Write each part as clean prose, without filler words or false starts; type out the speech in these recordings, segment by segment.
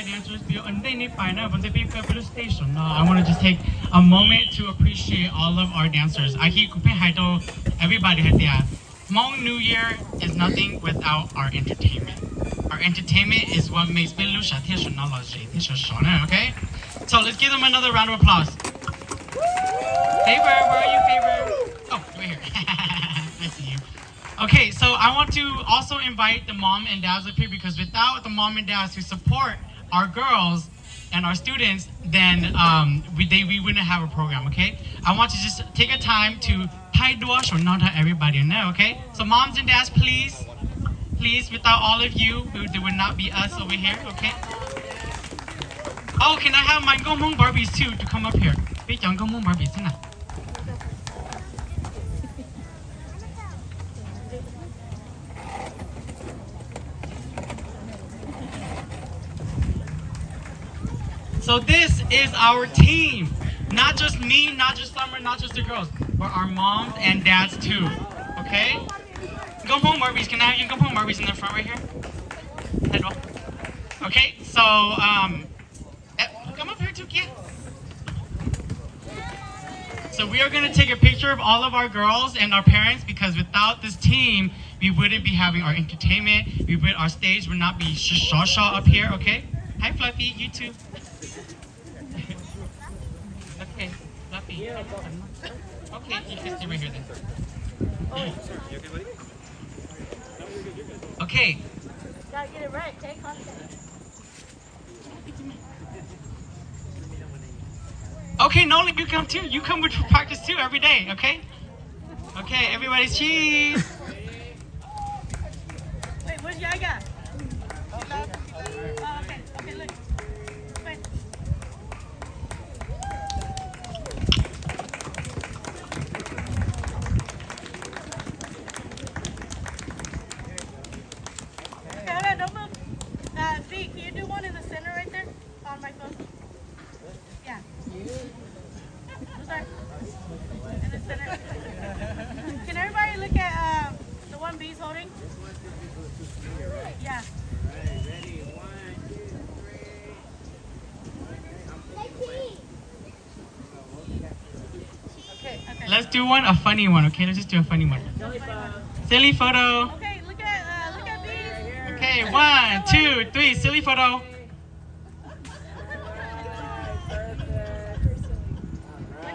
dancers be on day fine when they be for the station. I want to just take a moment to appreciate all of our dancers. I hear everybody had there. Hmong New Year is nothing without our entertainment. Our entertainment is what makes Belusha technology. Okay? So let's give them another round of applause. Favor, where are you, Favor? Oh, right here. I see you. Okay, so I want to also invite the mom and dads up here because without the mom and dads who support our girls and our students, then we wouldn't have a program, okay? I want to just take a time to or not everybody know, okay? So moms and dads, please, without all of you, there would not be us over here, okay? Oh, can I have my Hmong Barbies too to come up here? Hmong Barbies, isn't it? So this is our team. Not just me, not just Summer, not just the girls, but our moms and dads too. Okay? Hmong Barbies, can I have you Hmong Barbies in the front right here? Okay, so come up here too, kid. So we are gonna take a picture of all of our girls and our parents because without this team, we wouldn't be having our entertainment. Our stage would not be shaw up here. Okay? Hi, Fluffy, you too. Okay, Fluffy. Okay, you can stay right here then. Okay. Gotta get it right, take contact. Okay, Nolan, you come too. You come with practice too every day, okay? Okay, everybody cheese. Wait, where's Yaga? Oh, okay, okay, look. Wait. Okay, don't move. V, can you do one in the center right there? On my phone? Yeah. I'm sorry. In the center. Can everybody look at the one V's holding? Yeah. Ready, 1, 2, 3. Okay. Let's do a funny one, okay? Let's just do a funny one. Silly photo. Okay, look at V's. Okay, 1, 2, 3, silly photo.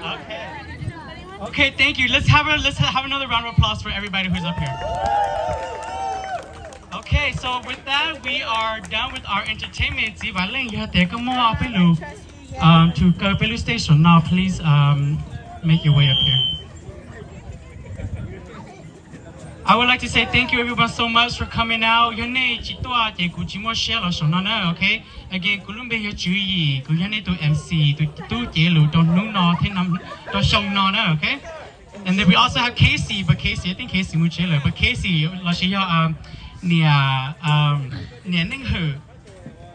Okay. Okay, thank you. Let's have another round of applause for everybody who's up here. Okay, so with that, we are done with our entertainment. To Pelu Station. Now, please make your way up here. I would like to say thank you everyone so much for coming out. Okay? Again, Kulumbe yo chui, Kuyane to MC, to Yelu, don't know, to show no, okay? And then we also have Casey, but Casey, I think Casey Muchela, but Casey,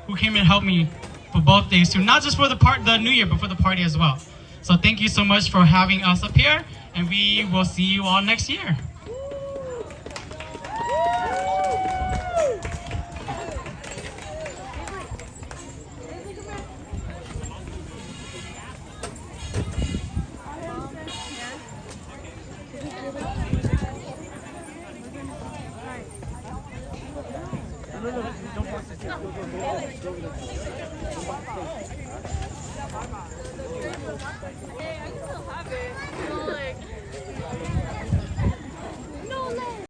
who came and helped me for both days too, not just for the New Year, but for the party as well. So thank you so much for having us up here, and we will see you all next year. Don't